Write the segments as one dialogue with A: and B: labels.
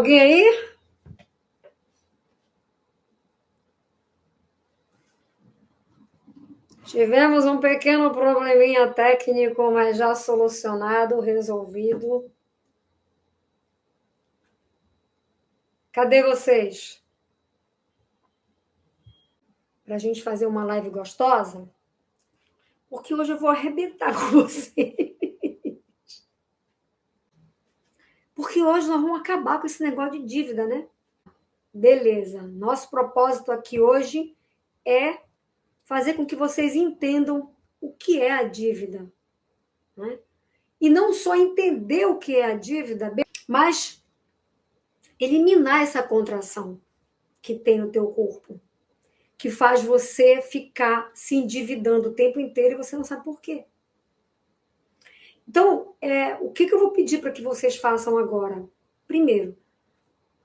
A: Alguém aí? Tivemos um pequeno probleminha técnico, mas já solucionado, resolvido. Cadê vocês? Para a gente fazer uma live gostosa? Porque hoje eu vou arrebentar com você. Porque hoje nós vamos acabar com esse negócio de dívida, né? Beleza. Nosso propósito aqui hoje é fazer com que vocês entendam o que é a dívida, né? E não só entender o que é a dívida, mas eliminar essa contração que tem no teu corpo, que faz você ficar se endividando o tempo inteiro e você não sabe por quê. Então, o que eu vou pedir para que vocês façam agora? Primeiro,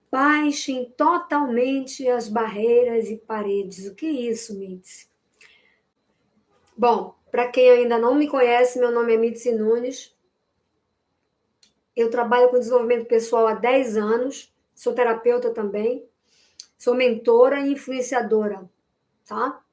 A: baixem totalmente as barreiras e paredes. O que é isso, Mitzi? Bom, para quem ainda não me conhece, meu nome é Mitzi Nunes. Eu trabalho com desenvolvimento pessoal há 10 anos, sou terapeuta também, sou mentora e influenciadora, tá?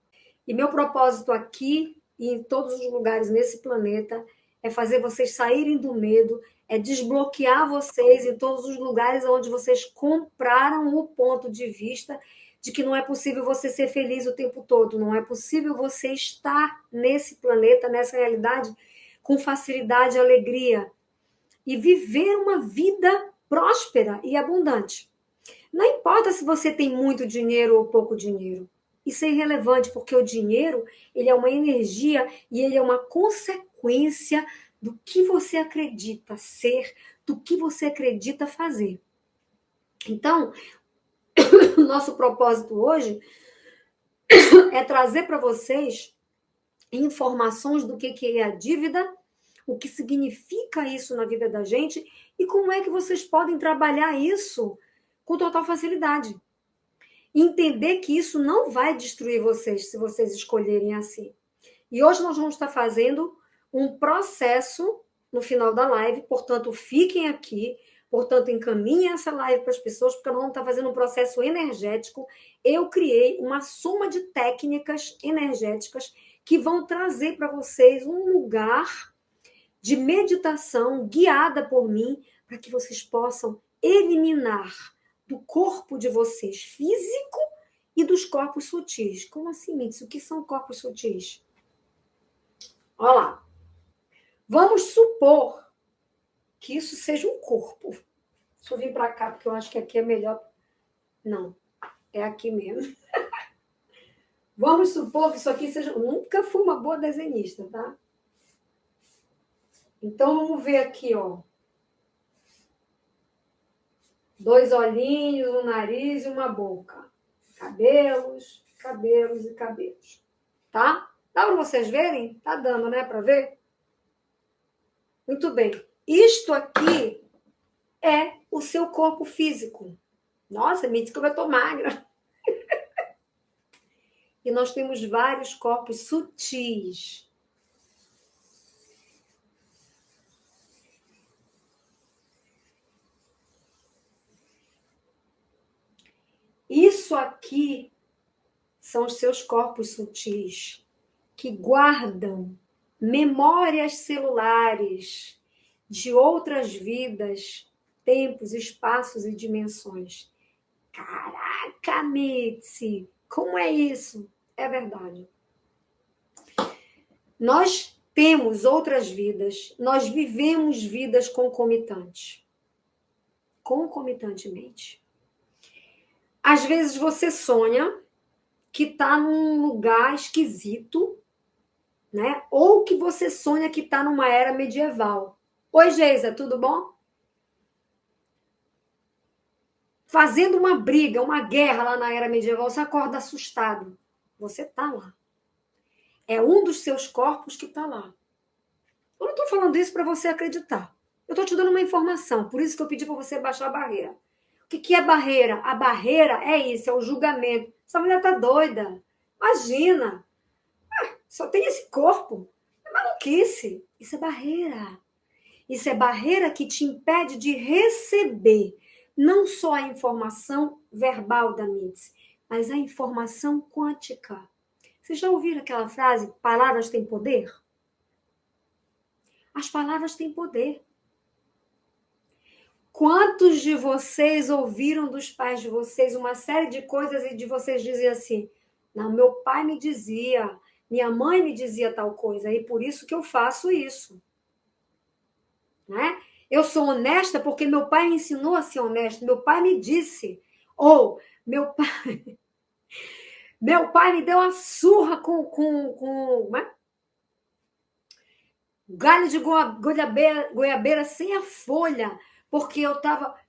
A: E meu propósito aqui e em todos os lugares nesse planeta é fazer vocês saírem do medo, é desbloquear vocês em todos os lugares onde vocês compraram o ponto de vista de que não é possível você ser feliz o tempo todo, não é possível você estar nesse planeta, nessa realidade, com facilidade e alegria e viver uma vida próspera e abundante. Não importa se você tem muito dinheiro ou pouco dinheiro. Isso é irrelevante, porque o dinheiro, ele é uma energia e ele é uma consequência do que você acredita ser, do que você acredita fazer. Então, o nosso propósito hoje é trazer para vocês informações do que é a dívida, o que significa isso na vida da gente e como é que vocês podem trabalhar isso com total facilidade. Entender que isso não vai destruir vocês se vocês escolherem assim. E hoje nós vamos estar fazendo um processo no final da live, portanto, fiquem aqui, portanto, encaminhem essa live para as pessoas, porque nós vamos estar fazendo um processo energético. Eu criei uma soma de técnicas energéticas que vão trazer para vocês um lugar de meditação guiada por mim, para que vocês possam eliminar do corpo de vocês físico e dos corpos sutis. Como assim, Mitz? O que são corpos sutis? Olha lá. Vamos supor que isso seja um corpo. Deixa eu vir para cá, porque eu acho que aqui é melhor. Não, é aqui mesmo. Vamos supor que isso aqui seja... Nunca fui uma boa desenhista, tá? Então, vamos ver aqui, ó. 2 olhinhos, um nariz e uma boca. Cabelos, cabelos e cabelos. Tá? Dá para vocês verem? Tá dando, né, para ver? Muito bem. Isto aqui é o seu corpo físico. Nossa, me diz como eu tô magra. E nós temos vários corpos sutis. Isso aqui são os seus corpos sutis que guardam memórias celulares de outras vidas, tempos, espaços e dimensões. Caraca, Mitzi, como é isso? É verdade. Nós temos outras vidas, nós vivemos vidas concomitantes. Concomitantemente. Às vezes você sonha que está num lugar esquisito, né? Ou que você sonha que está numa era medieval. Oi, Geisa, tudo bom? Fazendo uma briga, uma guerra lá na era medieval, você acorda assustado. Você está lá. É um dos seus corpos que está lá. Eu não estou falando isso para você acreditar. Eu estou te dando uma informação, por isso que eu pedi para você baixar a barreira. O que é barreira? A barreira é isso, é o julgamento. Essa mulher tá doida. Imagina. Só tem esse corpo. É maluquice. Isso é barreira. Isso é barreira que te impede de receber. não só a informação verbal da MITS, mas a informação quântica. Vocês já ouviram aquela frase, palavras têm poder? As palavras têm poder. Quantos de vocês ouviram dos pais de vocês uma série de coisas e de vocês diziam assim, não, meu pai me dizia, minha mãe me dizia tal coisa, e por isso que eu faço isso. Né? Eu sou honesta porque meu pai me ensinou a ser honesto, meu pai me disse, ou meu pai me deu uma surra com galho de goiabeira sem a folha, porque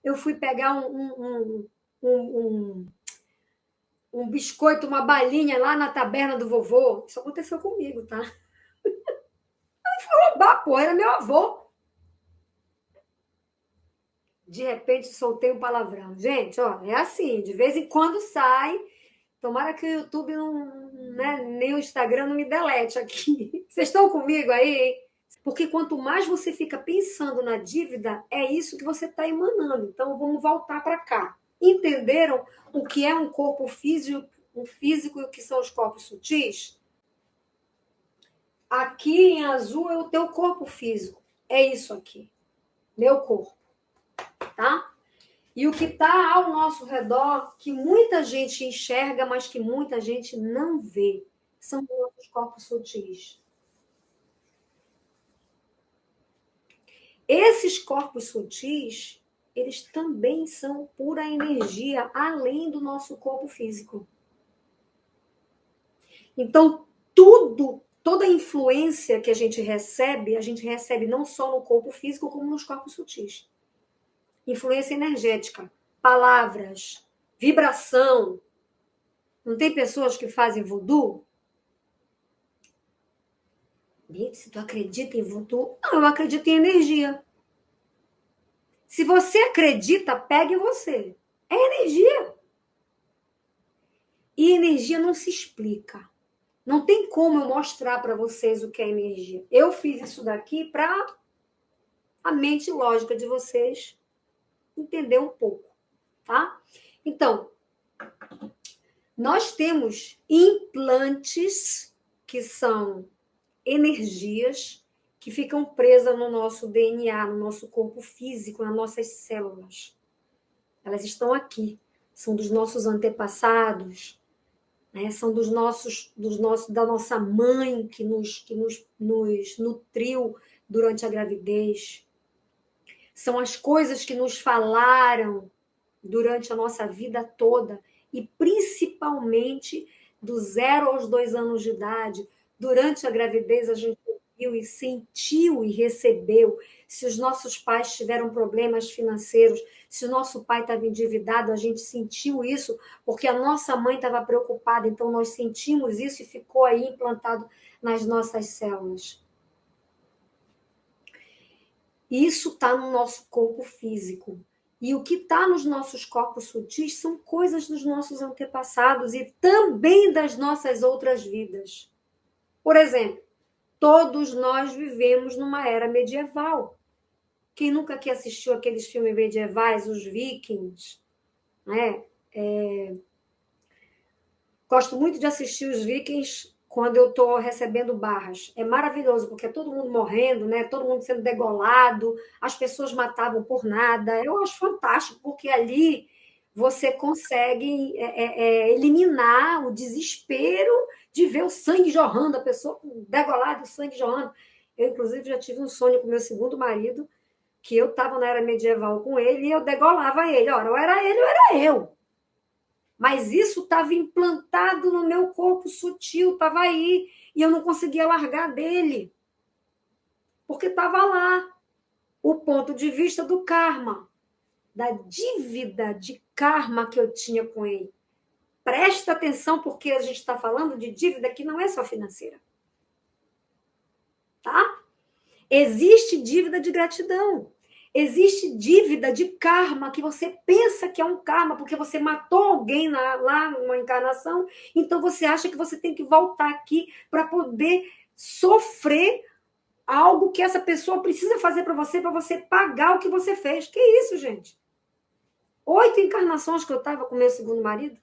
A: eu fui pegar um, um biscoito, uma balinha lá na taberna do vovô. Isso aconteceu comigo, tá? Roubar, pô, era meu avô. De repente soltei um palavrão. Gente, ó, é assim, de vez em quando sai. Tomara que o YouTube não, né, nem o Instagram não me delete aqui. Vocês estão comigo aí, hein? Porque quanto mais você fica pensando na dívida, é isso que você está emanando. Então, vamos voltar para cá. Entenderam o que é um corpo físico, e o que são os corpos sutis? Aqui em azul é o teu corpo físico. É isso aqui. Meu corpo. Tá? E o que está ao nosso redor, que muita gente enxerga, mas que muita gente não vê, são os nossos corpos sutis. Esses corpos sutis, eles também são pura energia, além do nosso corpo físico. Então, toda a influência que a gente recebe não só no corpo físico, como nos corpos sutis. Influência energética, palavras, vibração. Não tem pessoas que fazem voodoo? Se tu acredita em voodoo? Não, eu acredito em energia. Se você acredita, pegue você. É energia. E energia não se explica. Não tem como eu mostrar para vocês o que é energia. Eu fiz isso daqui para a mente lógica de vocês entender um pouco, tá? Então, nós temos implantes que são energias que ficam presas no nosso DNA, no nosso corpo físico, nas nossas células. Elas estão aqui, são dos nossos antepassados, né? São da nossa mãe que nos nutriu durante a gravidez. São as coisas que nos falaram durante a nossa vida toda e principalmente do 0 aos 2 anos de idade. Durante a gravidez, a gente ouviu e sentiu e recebeu. Se os nossos pais tiveram problemas financeiros, se o nosso pai estava endividado, a gente sentiu isso porque a nossa mãe estava preocupada. Então, nós sentimos isso e ficou aí implantado nas nossas células. Isso está no nosso corpo físico. E o que está nos nossos corpos sutis são coisas dos nossos antepassados e também das nossas outras vidas. Por exemplo, todos nós vivemos numa era medieval. Quem nunca aqui assistiu aqueles filmes medievais, os Vikings, né? Gosto muito de assistir os Vikings quando eu estou recebendo barras. É maravilhoso, porque é todo mundo morrendo, né? Todo mundo sendo degolado, as pessoas matavam por nada. Eu acho fantástico, porque ali você consegue eliminar o desespero de ver o sangue jorrando, a pessoa degolada, o sangue jorrando. Eu, inclusive, já tive um sonho com meu segundo marido, que eu estava na era medieval com ele e eu degolava ele. Ora, ou era ele ou era eu. Mas isso estava implantado no meu corpo sutil, estava aí, e eu não conseguia largar dele, porque estava lá o ponto de vista do karma, da dívida de karma que eu tinha com ele. Presta atenção, porque a gente está falando de dívida que não é só financeira. Tá? Existe dívida de gratidão. Existe dívida de karma, que você pensa que é um karma, porque você matou alguém lá numa encarnação, então você acha que você tem que voltar aqui para poder sofrer algo que essa pessoa precisa fazer para você pagar o que você fez. Que isso, gente? 8 encarnações que eu estava com meu segundo marido.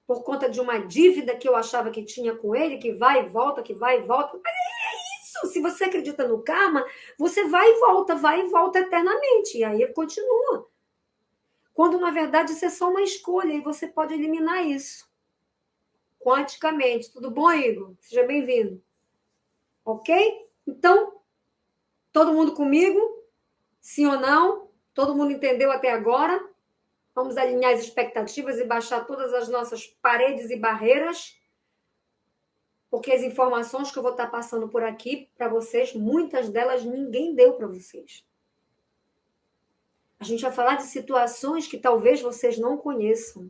A: Por conta de uma dívida que eu achava que tinha com ele, que vai e volta, que vai e volta. Mas é isso. Se você acredita no karma, você vai e volta eternamente. E aí continua. Quando, na verdade, isso é só uma escolha e você pode eliminar isso. Quanticamente. Tudo bom, Igor? Seja bem-vindo. Ok? Então, todo mundo comigo? Sim ou não? Todo mundo entendeu até agora? Vamos alinhar as expectativas e baixar todas as nossas paredes e barreiras, porque as informações que eu vou estar passando por aqui para vocês, muitas delas ninguém deu para vocês. A gente vai falar de situações que talvez vocês não conheçam.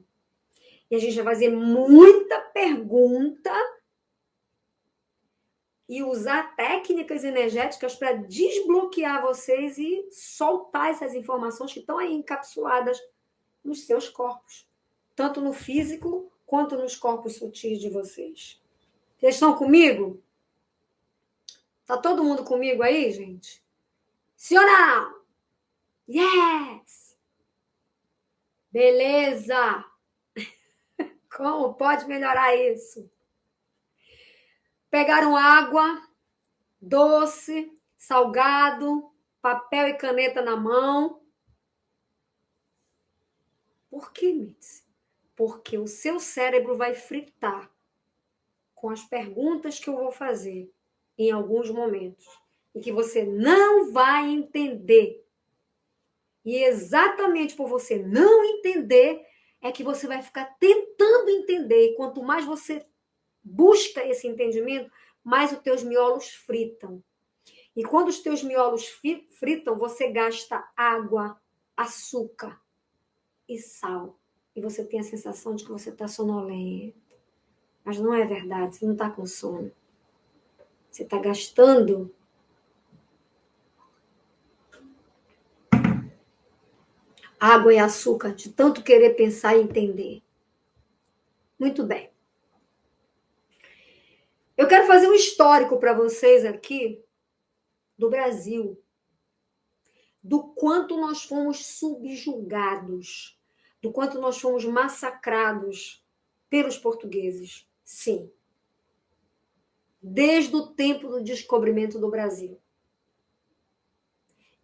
A: E a gente vai fazer muita pergunta e usar técnicas energéticas para desbloquear vocês e soltar essas informações que estão aí encapsuladas nos seus corpos, tanto no físico quanto nos corpos sutis de vocês. Vocês estão comigo? Tá todo mundo comigo aí, gente? Sim ou não? Yes! Beleza! Como pode melhorar isso? Pegaram água, doce, salgado, papel e caneta na mão. Por que, Mitzi? Porque o seu cérebro vai fritar com as perguntas que eu vou fazer em alguns momentos e que você não vai entender. E exatamente por você não entender é que você vai ficar tentando entender. E quanto mais você busca esse entendimento, mais os teus miolos fritam. E quando os teus miolos fritam, você gasta água, açúcar e sal. E você tem a sensação de que você está sonolento. Mas não é verdade, você não está com sono. Você está gastando água e açúcar de tanto querer pensar e entender. Muito bem. Eu quero fazer um histórico para vocês aqui do Brasil, do quanto nós fomos subjugados, do quanto nós fomos massacrados pelos portugueses. Sim. Desde o tempo do descobrimento do Brasil,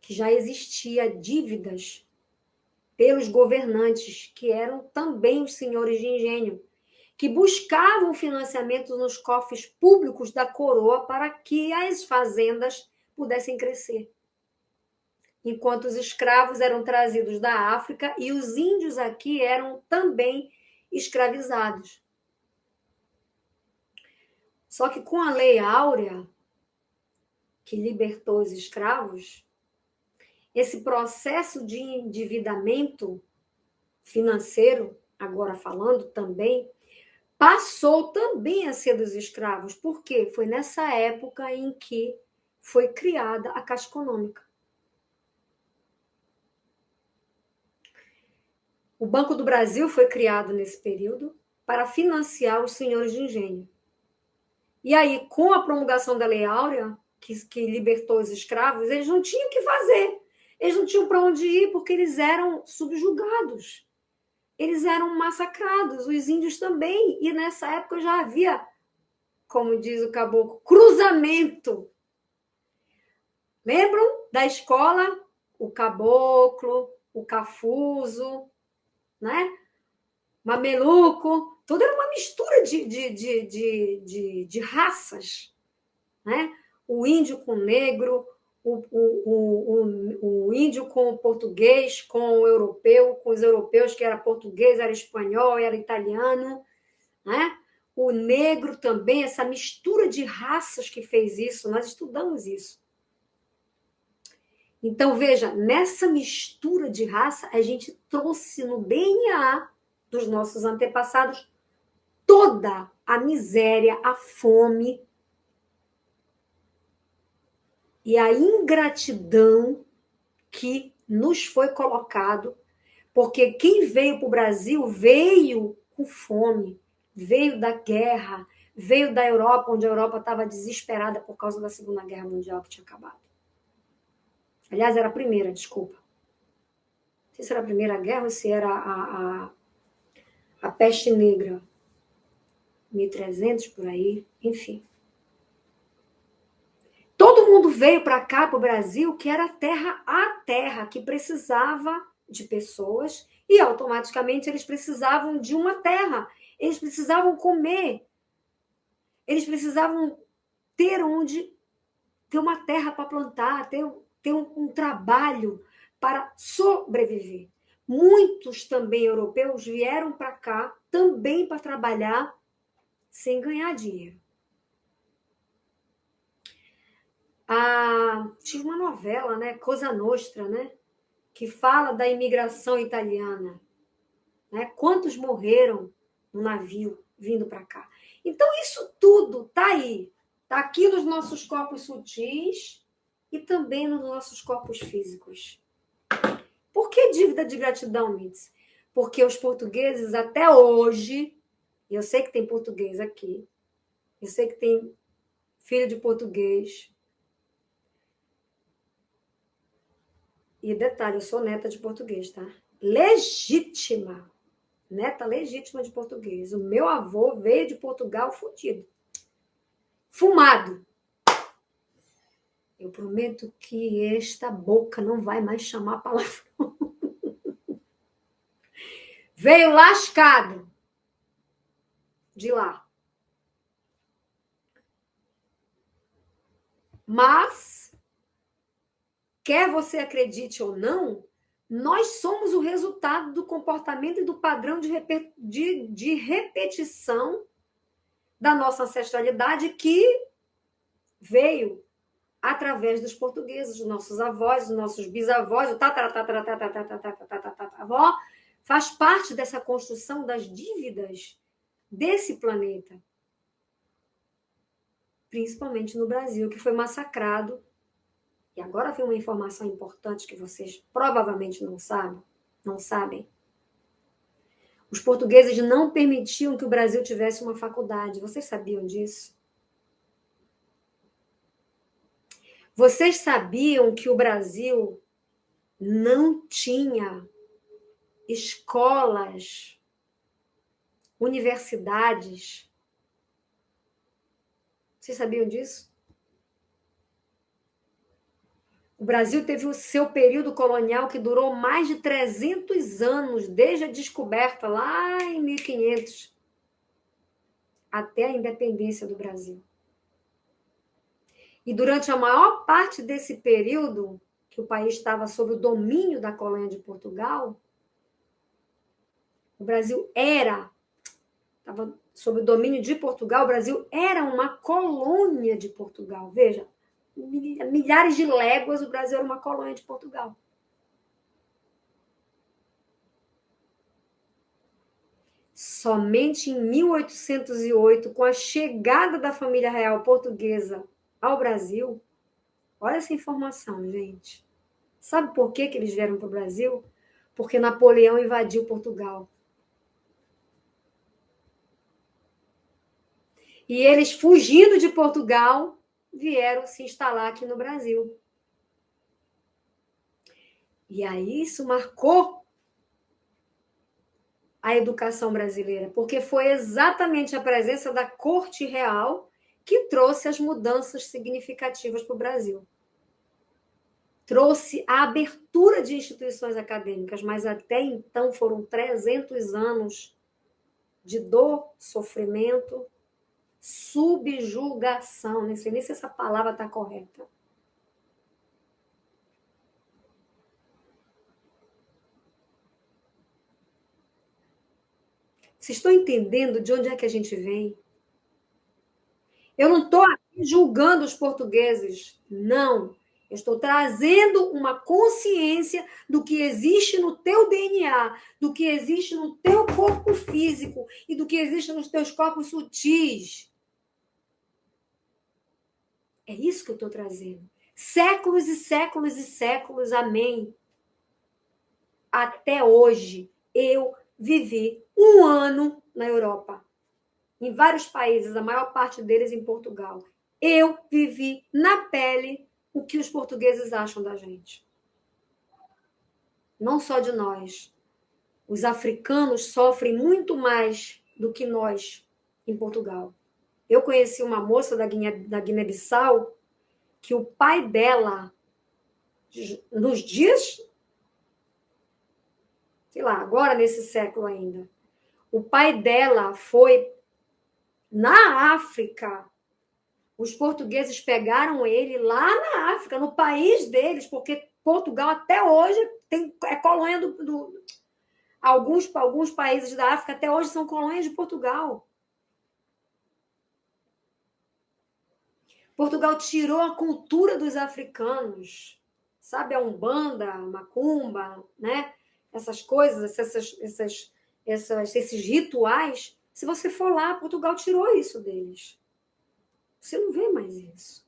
A: que já existia dívidas pelos governantes, que eram também os senhores de engenho, que buscavam financiamento nos cofres públicos da coroa para que as fazendas pudessem crescer. Enquanto os escravos eram trazidos da África e os índios aqui eram também escravizados. Só que com a Lei Áurea, que libertou os escravos, esse processo de endividamento financeiro, agora falando também, passou também a ser dos escravos. Por quê? Foi nessa época em que foi criada a Caixa Econômica. O Banco do Brasil foi criado nesse período para financiar os senhores de engenho. E aí, com a promulgação da Lei Áurea, que libertou os escravos, eles não tinham o que fazer. Eles não tinham para onde ir porque eles eram subjugados. Eles eram massacrados, os índios também. E nessa época já havia, como diz o caboclo, cruzamento. Lembram da escola? O caboclo, o cafuso, né? Mameluco, tudo era uma mistura de raças, né? O índio com o negro, o índio com o português, com o europeu, com os europeus, que era português, era espanhol, era italiano, né? O negro também, essa mistura de raças que fez isso, nós estudamos isso. Então, veja, nessa mistura de raça, a gente trouxe no DNA dos nossos antepassados toda a miséria, a fome e a ingratidão que nos foi colocado, porque quem veio para o Brasil veio com fome, veio da guerra, veio da Europa, onde a Europa estava desesperada por causa da Segunda Guerra Mundial que tinha acabado. Aliás, era a primeira, desculpa. sei se era a Primeira Guerra ou se era a peste negra, 1300 por aí, enfim. Todo mundo veio para cá, para o Brasil, que era a terra, que precisava de pessoas e automaticamente eles precisavam de uma terra. Eles precisavam comer. Eles precisavam ter uma terra para plantar, ter um trabalho para sobreviver. Muitos também europeus vieram para cá também para trabalhar sem ganhar dinheiro. Tinha uma novela, né, Cosa Nostra, né, que fala da imigração italiana, né? Quantos morreram no navio vindo para cá? Então isso tudo tá aí, tá aqui nos nossos corpos sutis e também nos nossos corpos físicos. Por que dívida de gratidão, Mitz? Porque os portugueses até hoje, e eu sei que tem português aqui, eu sei que tem filho de português. E detalhe, eu sou neta de português, tá? Legítima. Neta legítima de português. O meu avô veio de Portugal fudido. Fumado. Eu prometo que esta boca não vai mais chamar palavrão. Veio lascado de lá. Mas, quer você acredite ou não, nós somos o resultado do comportamento e do padrão de repetição da nossa ancestralidade que veio através dos portugueses, dos nossos avós, dos nossos bisavós, o avó, faz parte dessa construção das dívidas desse planeta. Principalmente no Brasil, que foi massacrado. E agora vem uma informação importante que vocês provavelmente não sabem. Os portugueses não permitiam que o Brasil tivesse uma faculdade. Vocês sabiam disso? Vocês sabiam que o Brasil não tinha escolas, universidades? Vocês sabiam disso? O Brasil teve o seu período colonial que durou mais de 300 anos, desde a descoberta lá em 1500 até a independência do Brasil. E durante a maior parte desse período, que o país estava sob o domínio da colônia de Portugal, o Brasil estava sob o domínio de Portugal, o Brasil era uma colônia de Portugal. Veja, milhares de léguas o Brasil era uma colônia de Portugal. Somente em 1808, com a chegada da família real portuguesa ao Brasil, olha essa informação, gente. Sabe por que eles vieram para o Brasil? Porque Napoleão invadiu Portugal. E eles, fugindo de Portugal, vieram se instalar aqui no Brasil. E aí isso marcou a educação brasileira, porque foi exatamente a presença da corte real que trouxe as mudanças significativas para o Brasil. Trouxe a abertura de instituições acadêmicas, mas até então foram 300 anos de dor, sofrimento, subjugação. Não sei nem se essa palavra está correta. Vocês estão entendendo de onde é que a gente vem? Eu não estou aqui julgando os portugueses, não. Eu estou trazendo uma consciência do que existe no teu DNA, do que existe no teu corpo físico e do que existe nos teus corpos sutis. É isso que eu estou trazendo. Séculos e séculos e séculos, amém. Até hoje, eu vivi um ano na Europa. Em vários países, a maior parte deles em Portugal. Eu vivi na pele o que os portugueses acham da gente. não só de nós. Os africanos sofrem muito mais do que nós em Portugal. Eu conheci uma moça da Guiné-Bissau que o pai dela, nos dias, sei lá, agora nesse século ainda, o pai dela foi na África. Os portugueses pegaram ele lá na África, no país deles, porque Portugal até hoje é colônia alguns países da África até hoje são colônias de Portugal. Portugal tirou a cultura dos africanos, sabe? A Umbanda, a Macumba, né? Essas coisas, esses rituais. Se você for lá, Portugal tirou isso deles. Você não vê mais isso.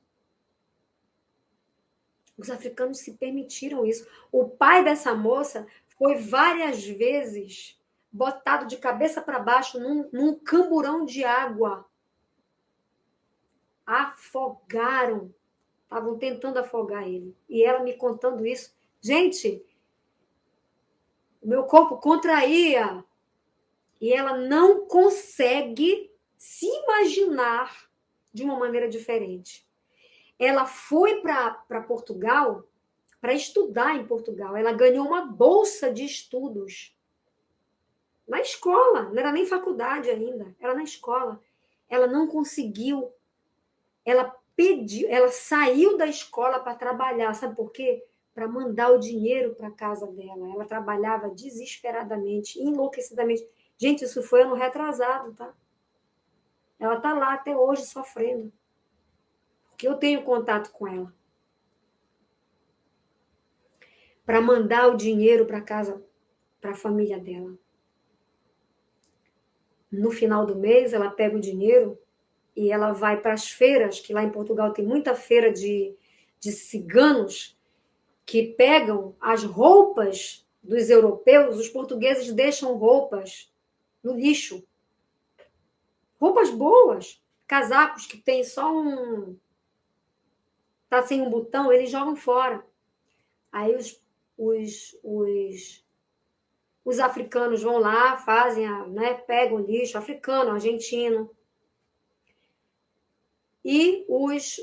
A: Os africanos se permitiram isso. O pai dessa moça foi várias vezes botado de cabeça para baixo num camburão de água. Afogaram. Estavam tentando afogar ele. E ela me contando isso. Gente, o meu corpo contraía. E ela não consegue se imaginar de uma maneira diferente. Ela foi para Portugal para estudar em Portugal. Ela ganhou uma bolsa de estudos na escola, não era nem faculdade ainda, era na escola. Ela não conseguiu, ela saiu da escola para trabalhar, sabe por quê? Para mandar o dinheiro para casa dela. Ela trabalhava desesperadamente, enlouquecidamente. Gente, isso foi ano retrasado, tá? Ela tá lá até hoje sofrendo, porque eu tenho contato com ela. Para mandar o dinheiro para casa, para a família dela. No final do mês, ela pega o dinheiro e ela vai para as feiras, que lá em Portugal tem muita feira de ciganos, que pegam as roupas dos europeus, os portugueses deixam roupas no lixo. Roupas boas, casacos que tem só tá sem um botão, eles jogam fora. Aí os africanos vão lá, fazem, né, pegam o lixo, africano, argentino. E os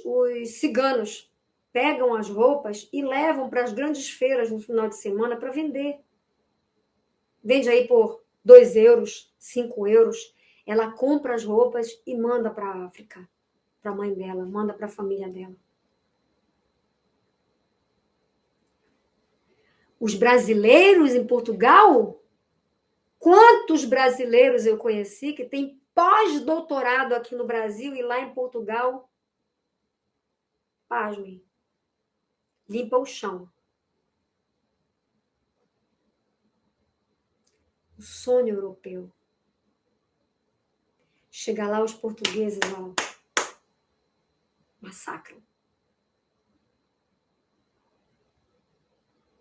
A: ciganos pegam as roupas e levam para as grandes feiras no final de semana para vender. Vende aí por 2 euros, 5 euros. Ela compra as roupas e manda para a África, para a mãe dela, manda para a família dela. Os brasileiros em Portugal, quantos brasileiros eu conheci que têm pós-doutorado aqui no Brasil e lá em Portugal, pasmem, limpa o chão. O sonho europeu. Chega lá, os portugueses, ó, massacram.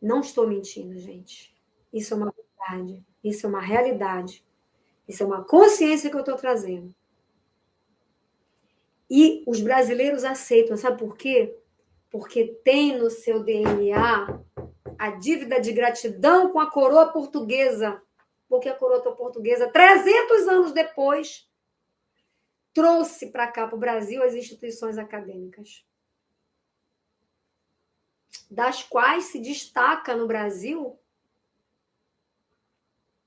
A: Não estou mentindo, gente. Isso é uma verdade. Isso é uma realidade. Isso é uma consciência que eu estou trazendo. E os brasileiros aceitam, sabe por quê? Porque tem no seu DNA a dívida de gratidão com a coroa portuguesa. Porque a coroa portuguesa, 300 anos depois, trouxe para cá, para o Brasil, as instituições acadêmicas, das quais se destaca no Brasil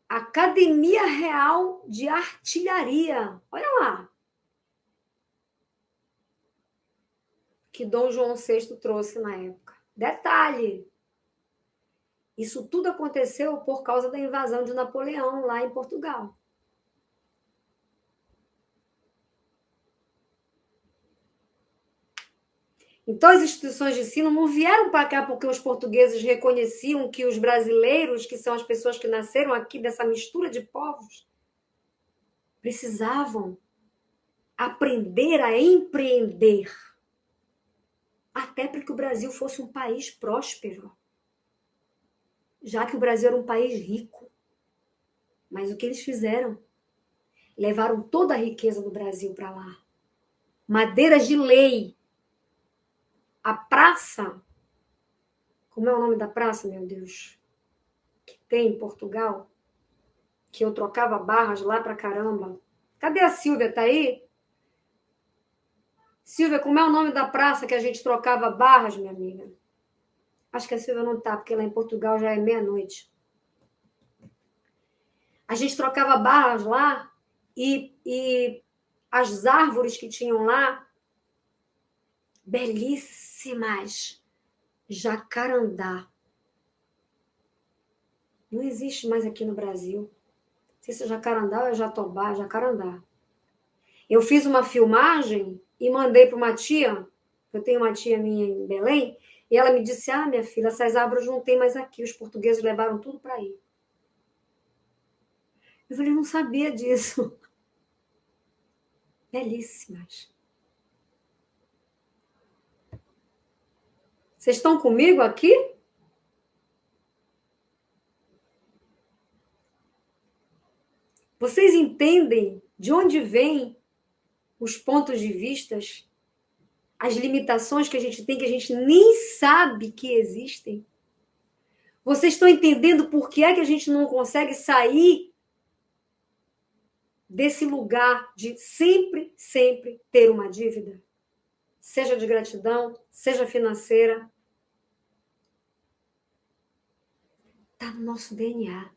A: a Academia Real de Artilharia. Olha lá. Que Dom João VI trouxe na época. Detalhe, isso tudo aconteceu por causa da invasão de Napoleão lá em Portugal. Então, as instituições de ensino não vieram para cá porque os portugueses reconheciam que os brasileiros, que são as pessoas que nasceram aqui dessa mistura de povos, precisavam aprender a empreender. Até para que o Brasil fosse um país próspero. Já que o Brasil era um país rico. Mas o que eles fizeram? Levaram toda a riqueza do Brasil para lá. Madeiras de lei. A praça. Como é o nome da praça, meu Deus? tem em Portugal, que eu trocava barras lá pra caramba. Cadê a Silvia? Tá aí? Silvia, como é o nome da praça que a gente trocava barras, minha amiga? Acho que a Silvia não tá, porque lá em Portugal já é meia-noite. A gente trocava barras lá e as árvores que tinham lá, belíssimas. Jacarandá. Não existe mais aqui no Brasil. Não sei se é jacarandá ou é jatobá, jacarandá. Eu fiz uma filmagem e mandei para uma tia, eu tenho uma tia minha em Belém, e ela me disse, minha filha, essas árvores não tem mais aqui, os portugueses levaram tudo para aí. Eu falei, não sabia disso. Belíssimas. Vocês estão comigo aqui? Vocês entendem de onde vêm os pontos de vistas, as limitações que a gente tem, que a gente nem sabe que existem? Vocês estão entendendo por que é que a gente não consegue sair desse lugar de sempre, sempre ter uma dívida? Seja de gratidão, seja financeira. Está no nosso DNA.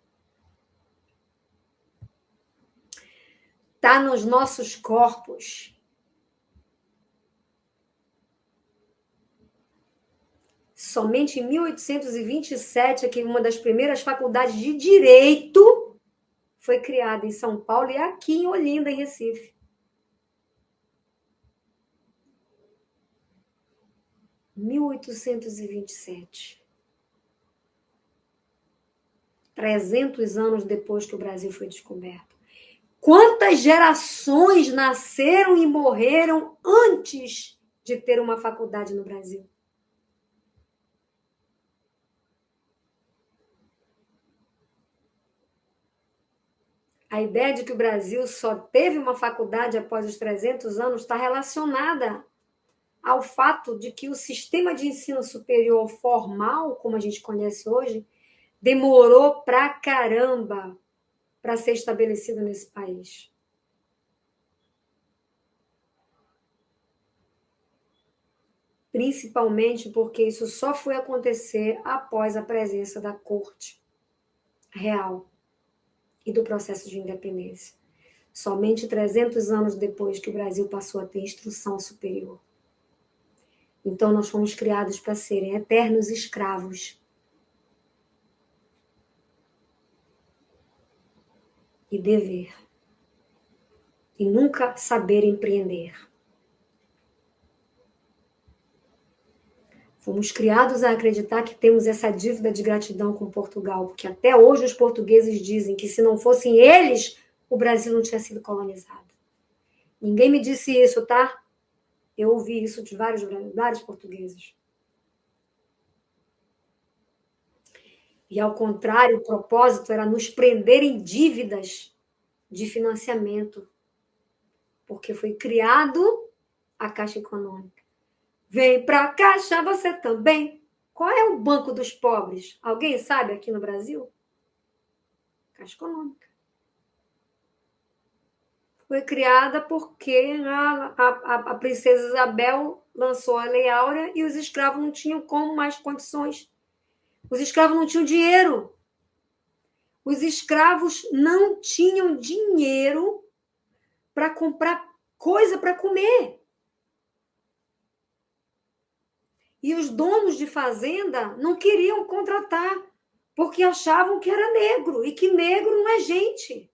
A: Está nos nossos corpos. Somente em 1827 é que uma das primeiras faculdades de direito foi criada em São Paulo e aqui em Olinda, em Recife. 1827. 300 anos depois que o Brasil foi descoberto. Quantas gerações nasceram e morreram antes de ter uma faculdade no Brasil? A ideia de que o Brasil só teve uma faculdade após os 300 anos está relacionada ao fato de que o sistema de ensino superior formal, como a gente conhece hoje, demorou pra caramba para ser estabelecido nesse país. Principalmente porque isso só foi acontecer após a presença da corte real e do processo de independência. Somente 300 anos depois que o Brasil passou a ter instrução superior. Então, nós fomos criados para serem eternos escravos. E dever. E nunca saber empreender. Fomos criados a acreditar que temos essa dívida de gratidão com Portugal, porque até hoje os portugueses dizem que se não fossem eles, o Brasil não tinha sido colonizado. Ninguém me disse isso, tá? Eu ouvi isso de vários portugueses. E, ao contrário, o propósito era nos prender em dívidas de financiamento, porque foi criado a Caixa Econômica. Vem para a Caixa você também. Qual é o banco dos pobres? Alguém sabe aqui no Brasil? Caixa Econômica. Foi criada porque a princesa Isabel lançou a Lei Áurea e os escravos não tinham como mais condições. Os escravos não tinham dinheiro. Os escravos não tinham dinheiro para comprar coisa para comer. E os donos de fazenda não queriam contratar, porque achavam que era negro e que negro não é gente.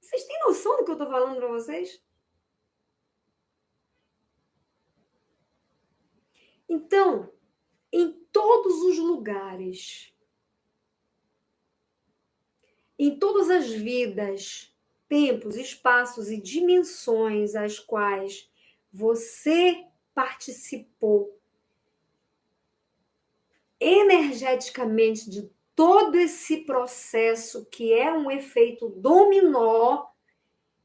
A: Vocês têm noção do que eu estou falando para vocês? Então, em todos os lugares, em todas as vidas, tempos, espaços e dimensões às quais você participou energeticamente de todo esse processo que é um efeito dominó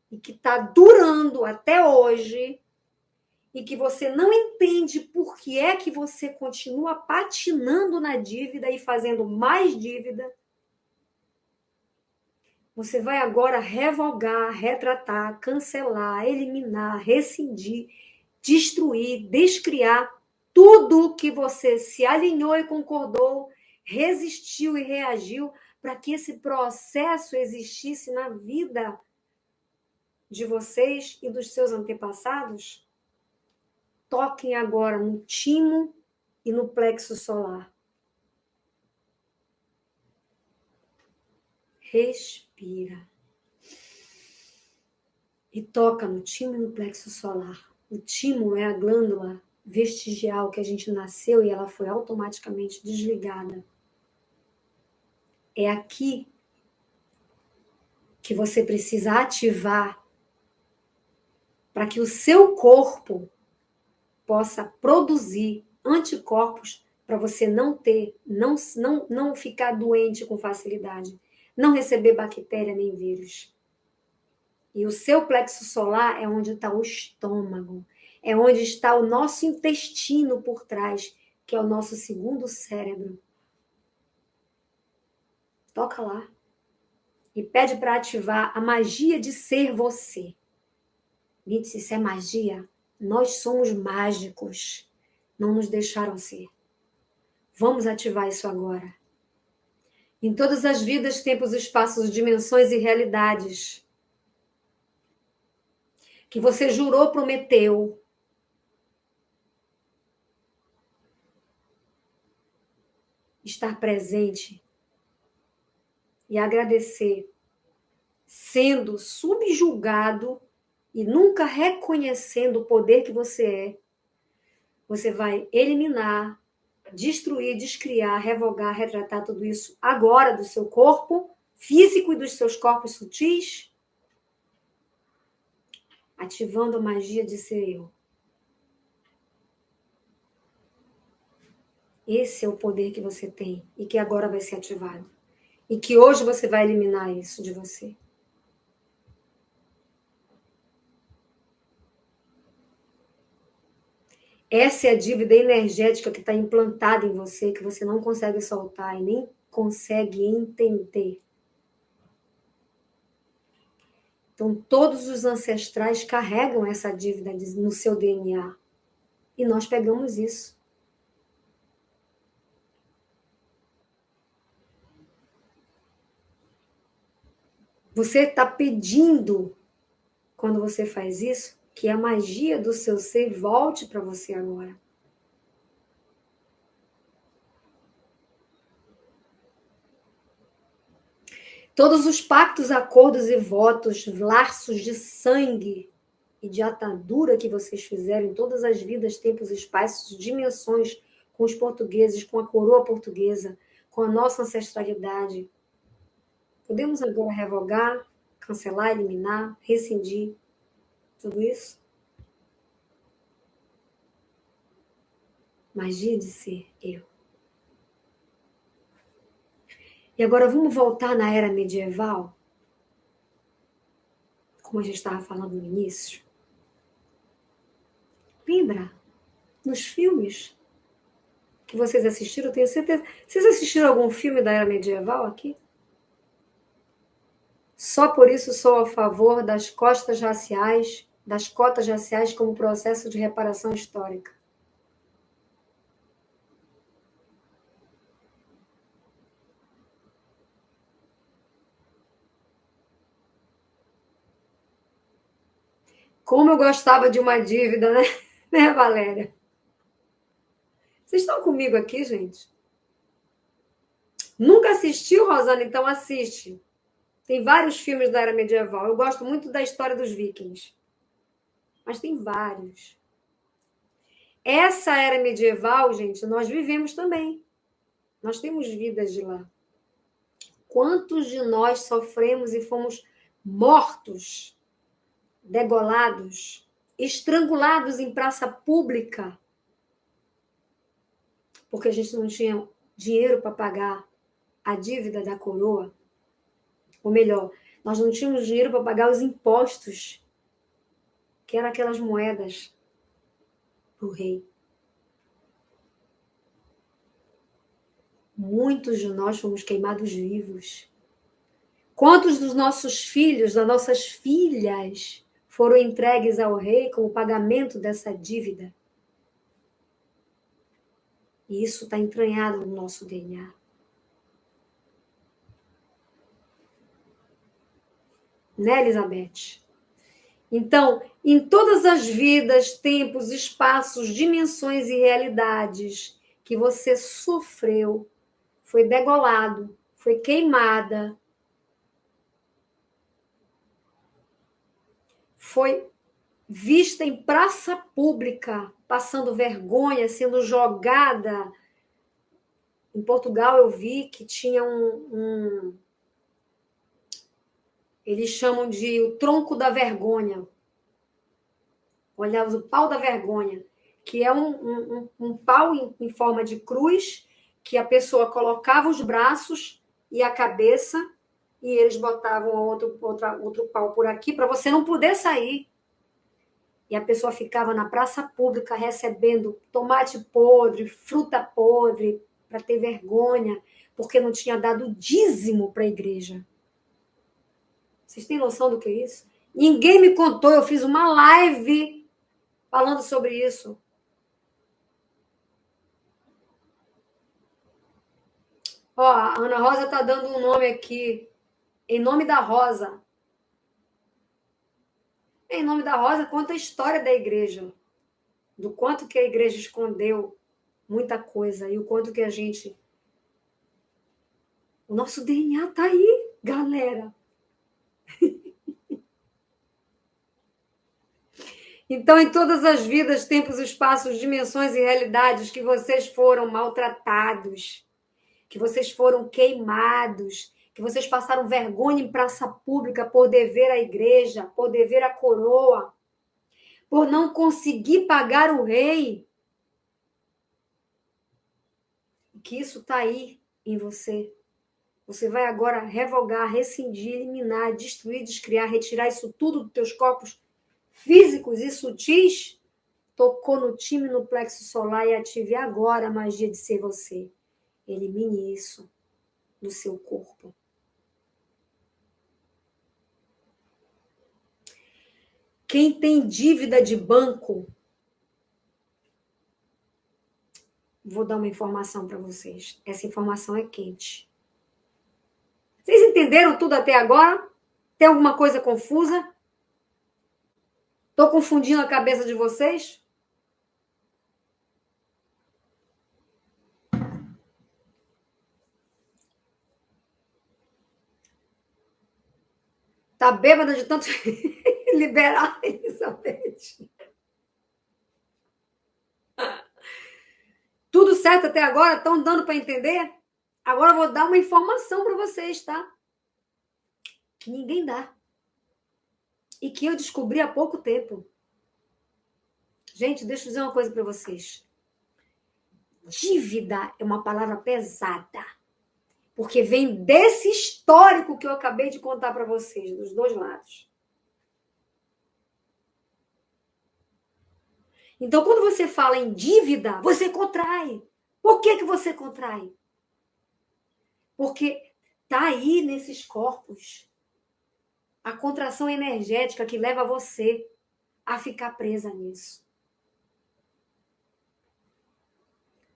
A: e que está durando até hoje, e que você não entende por que é que você continua patinando na dívida e fazendo mais dívida, você vai agora revogar, retratar, cancelar, eliminar, rescindir, destruir, descriar tudo que você se alinhou e concordou, resistiu e reagiu para que esse processo existisse na vida de vocês e dos seus antepassados. Toquem agora no timo e no plexo solar. Respira. E toca no timo e no plexo solar. O timo é a glândula vestigial que a gente nasceu e ela foi automaticamente desligada. É aqui que você precisa ativar para que o seu corpo possa produzir anticorpos para você não ter, não ficar doente com facilidade, não receber bactéria nem vírus. E o seu plexo solar é onde está o estômago, é onde está o nosso intestino por trás, que é o nosso segundo cérebro. Toca lá e pede para ativar a magia de ser você. Nietzsche, isso é magia? Nós somos mágicos. Não nos deixaram ser. Vamos ativar isso agora. Em todas as vidas, tempos, espaços, dimensões e realidades que você jurou, prometeu, estar presente e agradecer, sendo subjugado e nunca reconhecendo o poder que você é, você vai eliminar, destruir, descriar, revogar, retratar tudo isso agora do seu corpo físico e dos seus corpos sutis, ativando a magia de ser eu. Esse é o poder que você tem e que agora vai ser ativado. E que hoje você vai eliminar isso de você. Essa é a dívida energética que está implantada em você, que você não consegue soltar e nem consegue entender. Então, todos os ancestrais carregam essa dívida no seu DNA. E nós pegamos isso. Você está pedindo, quando você faz isso, que a magia do seu ser volte para você agora. Todos os pactos, acordos e votos, laços de sangue e de atadura que vocês fizeram em todas as vidas, tempos, espaços, dimensões com os portugueses, com a coroa portuguesa, com a nossa ancestralidade. Podemos agora revogar, cancelar, eliminar, rescindir tudo isso? Magia de ser eu. E agora vamos voltar na era medieval, como a gente estava falando no início. Lembra? Nos filmes que vocês assistiram, eu tenho certeza. Vocês assistiram algum filme da era medieval aqui? Só por isso sou a favor das cotas raciais como processo de reparação histórica. Como eu gostava de uma dívida, né, né, Valéria? Vocês estão comigo aqui, gente? Nunca assistiu, Rosana? Então assiste. Tem vários filmes da era medieval. Eu gosto muito da história dos vikings. Mas tem vários. Essa era medieval, gente, nós vivemos também. Nós temos vidas de lá. Quantos de nós sofremos e fomos mortos, degolados, estrangulados em praça pública, porque a gente não tinha dinheiro para pagar a dívida da coroa? Ou melhor, nós não tínhamos dinheiro para pagar os impostos, que eram aquelas moedas. para o rei. Muitos de nós fomos queimados vivos. Quantos dos nossos filhos, das nossas filhas, foram entregues ao rei como pagamento dessa dívida? E isso está entranhado no nosso DNA. Né, Elizabeth? Então, em todas as vidas, tempos, espaços, dimensões e realidades que você sofreu, foi degolado, foi queimada, foi vista em praça pública, passando vergonha, sendo jogada. Em Portugal eu vi que tinha eles chamam de o tronco da vergonha. Olha, o pau da vergonha, que é um pau em forma de cruz, que a pessoa colocava os braços e a cabeça, e eles botavam outro pau por aqui, para você não poder sair. E a pessoa ficava na praça pública recebendo tomate podre, fruta podre, para ter vergonha, porque não tinha dado dízimo para a igreja. Vocês têm noção do que é isso? Ninguém me contou, eu fiz uma live falando sobre isso. Ó, a Ana Rosa tá dando um nome aqui. Em nome da Rosa. Em nome da Rosa conta a história da igreja. Do quanto que a igreja escondeu muita coisa e o quanto que a gente... O nosso DNA tá aí, galera. Então, em todas as vidas, tempos, espaços, dimensões e realidades que vocês foram maltratados, que vocês foram queimados, que vocês passaram vergonha em praça pública por dever à igreja, por dever à coroa, por não conseguir pagar o rei, que isso está aí em você. Você vai agora revogar, rescindir, eliminar, destruir, descriar, retirar isso tudo dos teus corpos físicos e sutis. Tocou no time no plexo solar e ative agora a magia de ser você. Elimine isso do seu corpo. Quem tem dívida de banco, vou dar uma informação para vocês. Essa informação é quente. Vocês entenderam tudo até agora? Tem alguma coisa confusa? Estou confundindo a cabeça de vocês? Tá bêbada de tanto liberar, Elizabeth? Tudo certo até agora? Estão dando para entender? Agora eu vou dar uma informação para vocês, tá? Que ninguém dá. E que eu descobri há pouco tempo. Gente, deixa eu dizer uma coisa para vocês. Dívida é uma palavra pesada. Porque vem desse histórico que eu acabei de contar para vocês, dos dois lados. Então, quando você fala em dívida, você contrai. Por que você contrai? Porque tá aí nesses corpos a contração energética que leva você a ficar presa nisso.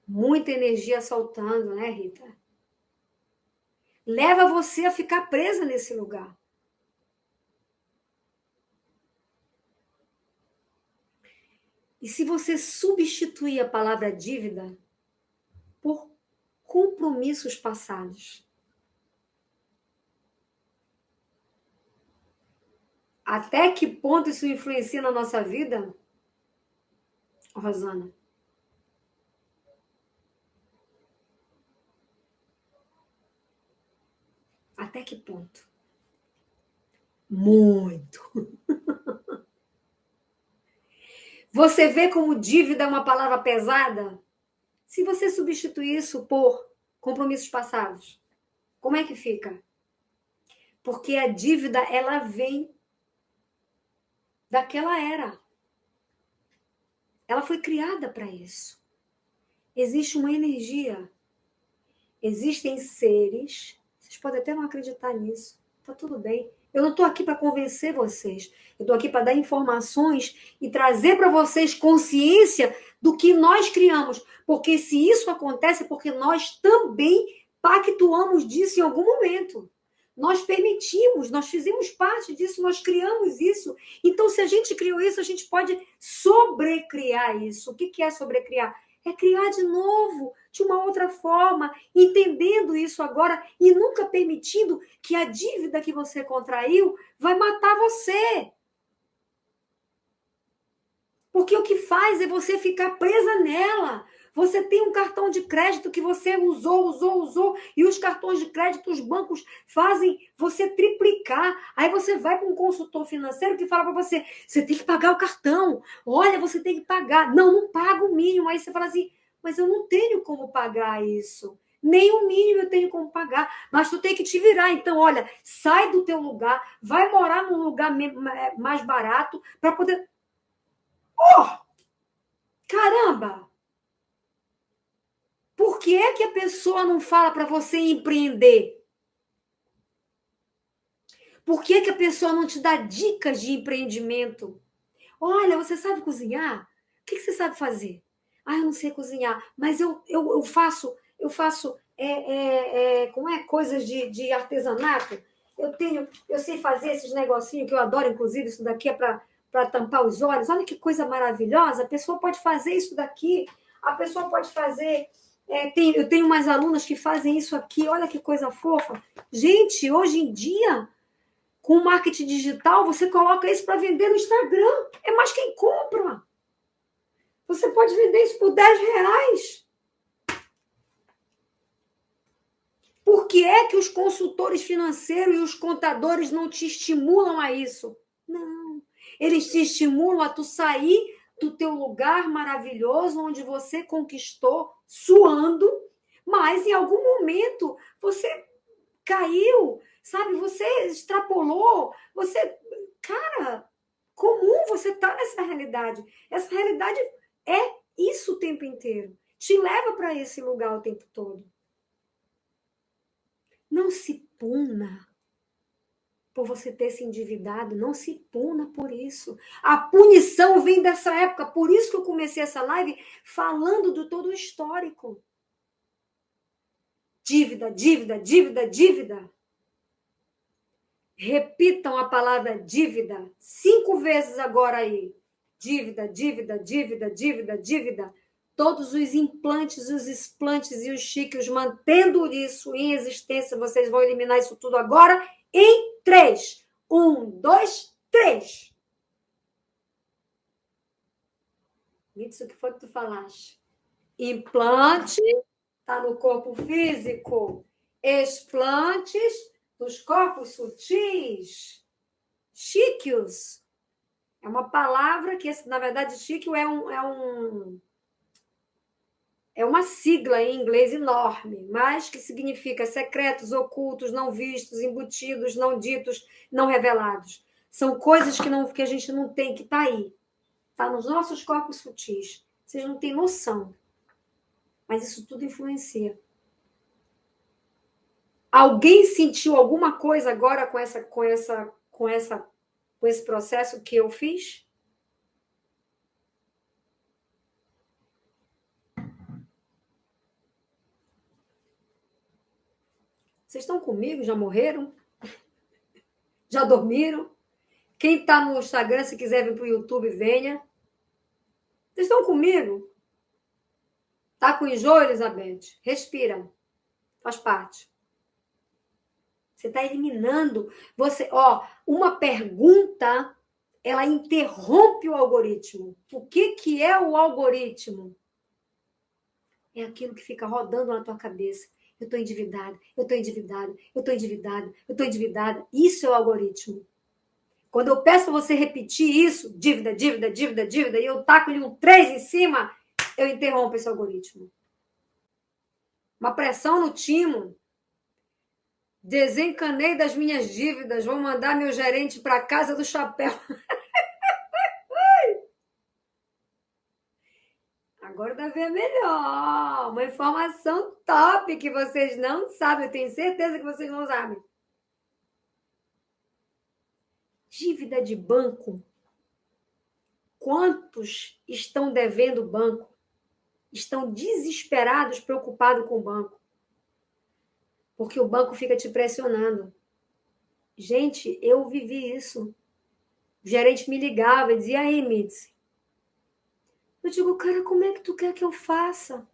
A: Muita energia soltando, né, Rita? Leva você a ficar presa nesse lugar. E se você substituir a palavra dívida por compromissos passados, até que ponto isso influencia na nossa vida, Rosana? Até que ponto? Muito. Você vê como dívida é uma palavra pesada? Se você substituir isso por compromissos passados, como é que fica? Porque a dívida, ela vem daquela era. Ela foi criada para isso. Existe uma energia. Existem seres, vocês podem até não acreditar nisso, tá tudo bem. Eu não estou aqui para convencer vocês, eu estou aqui para dar informações e trazer para vocês consciência do que nós criamos, porque se isso acontece é porque nós também pactuamos disso em algum momento. Nós permitimos, nós fizemos parte disso, nós criamos isso. Então, se a gente criou isso, a gente pode sobrecriar isso. O que é sobrecriar? É criar de novo, de uma outra forma, entendendo isso agora e nunca permitindo que a dívida que você contraiu vai matar você. Porque o que faz é você ficar presa nela. Você tem um cartão de crédito que você usou, e os cartões de crédito, os bancos fazem você triplicar. Aí você vai para um consultor financeiro que fala para você, você tem que pagar o cartão. Olha, você tem que pagar. Não, não paga o mínimo. Aí você fala assim, mas eu não tenho como pagar isso. Nem o mínimo eu tenho como pagar, mas tu tem que te virar. Então, olha, sai do teu lugar, vai morar num lugar mais barato para poder... Oh, caramba! Por que é que a pessoa não fala para você empreender? Por que é que a pessoa não te dá dicas de empreendimento? Olha, você sabe cozinhar? O que você sabe fazer? Ah, eu não sei cozinhar, mas eu faço como é, coisas de artesanato. Eu sei fazer esses negocinhos que eu adoro, inclusive, isso daqui é para tampar os olhos. Olha que coisa maravilhosa. A pessoa pode fazer isso daqui, a pessoa pode fazer. Eu tenho umas alunas que fazem isso aqui, olha que coisa fofa. Gente, hoje em dia, com marketing digital, você coloca isso para vender no Instagram. É mais quem compra. Você pode vender isso por R$ 10. Por que é que os consultores financeiros e os contadores não te estimulam a isso? Não. Eles te estimulam a tu sair do teu lugar maravilhoso onde você conquistou suando, mas em algum momento você caiu, sabe? Você extrapolou, você... Cara, comum você tá nessa realidade. Essa realidade é isso o tempo inteiro. Te leva para esse lugar o tempo todo. Não se puna por você ter se endividado, não se puna por isso. A punição vem dessa época, por isso que eu comecei essa live falando do todo o histórico. Dívida, dívida, dívida, dívida. Repitam a palavra dívida 5 vezes agora aí. Dívida, dívida, dívida, dívida, dívida. Todos os implantes, os explantes e os chiques, mantendo isso em existência, vocês vão eliminar isso tudo agora em 3. 1, 2, 3. Isso que foi que tu falaste. Implante está no corpo físico. Explantes nos corpos sutis. Chíquios é uma palavra que, na verdade, chíquio é uma sigla em inglês enorme, mas que significa secretos, ocultos, não vistos, embutidos, não ditos, não revelados. São coisas que a gente não tem, que está aí. Está nos nossos corpos sutis. Vocês não têm noção. Mas isso tudo influencia. Alguém sentiu alguma coisa agora com esse processo que eu fiz? Vocês estão comigo? Já morreram? Já dormiram? Quem está no Instagram, se quiser vir para o YouTube, venha. Vocês estão comigo? Tá com enjoo, Elizabeth? Respira. Faz parte. Você está eliminando. Uma pergunta, ela interrompe o algoritmo. O que é o algoritmo? É aquilo que fica rodando na tua cabeça. Eu estou endividada, eu estou endividada, eu estou endividada, eu estou endividada. Isso é o algoritmo. Quando eu peço para você repetir isso, dívida, dívida, dívida, dívida, e eu taco-lhe um 3 em cima, eu interrompo esse algoritmo. Uma pressão no timo. Desencanei das minhas dívidas, vou mandar meu gerente para a casa do chapéu. agora dá ver melhor. Uma informação top que vocês não sabem. Eu tenho certeza que vocês não sabem. Dívida de banco. Quantos estão devendo o banco? Estão desesperados, preocupados com o banco. Porque o banco fica te pressionando. Gente, eu vivi isso. O gerente me ligava e dizia, aí, Mitzi. Eu digo, cara, como é que tu quer que eu faça?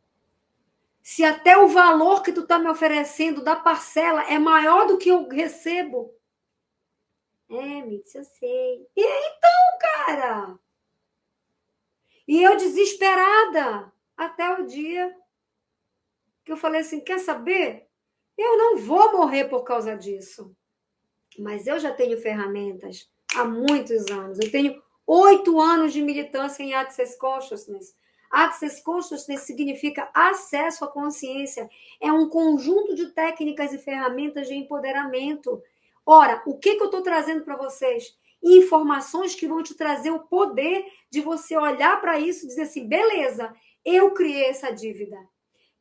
A: Se até o valor que tu tá me oferecendo da parcela é maior do que eu recebo. Mitzi, eu sei. E então, cara? E eu desesperada. Até o dia que eu falei assim, quer saber? Eu não vou morrer por causa disso. Mas eu já tenho ferramentas há muitos anos. Eu tenho 8 anos de militância em Access Consciousness. Access Consciousness significa acesso à consciência. É um conjunto de técnicas e ferramentas de empoderamento. Ora, o que eu estou trazendo para vocês? Informações que vão te trazer o poder de você olhar para isso e dizer assim, beleza, eu criei essa dívida.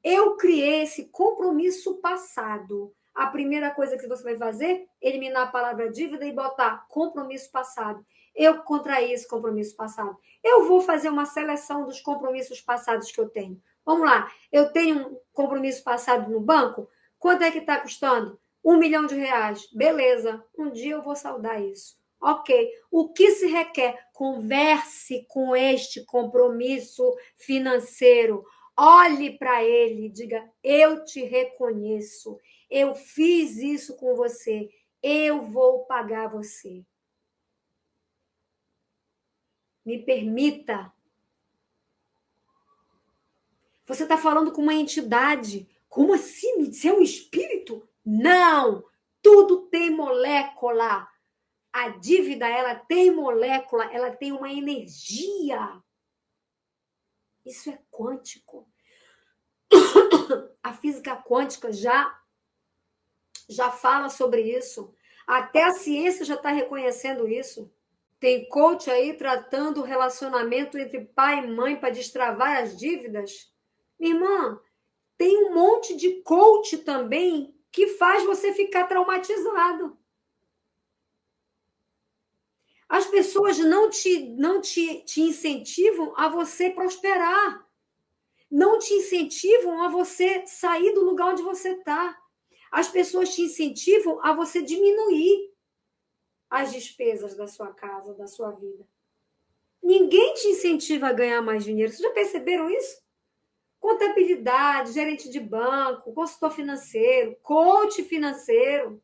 A: Eu criei esse compromisso passado. A primeira coisa que você vai fazer, eliminar a palavra dívida e botar compromisso passado. Eu contraí esse compromisso passado. Eu vou fazer uma seleção dos compromissos passados que eu tenho. Vamos lá. Eu tenho um compromisso passado no banco. Quanto é que está custando? R$ 1 milhão. Beleza. Um dia eu vou saldar isso. Ok. O que se requer? Converse com este compromisso financeiro. Olhe para ele e diga: eu te reconheço, eu fiz isso com você, eu vou pagar você. Me permita. Você está falando com uma entidade. Como assim? Me dizer um espírito? Não! Tudo tem molécula. A dívida, ela tem molécula, ela tem uma energia. Isso é quântico. A física quântica já fala sobre isso. Até a ciência já está reconhecendo isso. Tem coach aí tratando o relacionamento entre pai e mãe para destravar as dívidas. Minha irmã, tem um monte de coach também que faz você ficar traumatizado. As pessoas não te incentivam a você prosperar. Não te incentivam a você sair do lugar onde você está. As pessoas te incentivam a você diminuir as despesas da sua casa, da sua vida. Ninguém te incentiva a ganhar mais dinheiro. Vocês já perceberam isso? Contabilidade, gerente de banco, consultor financeiro, coach financeiro.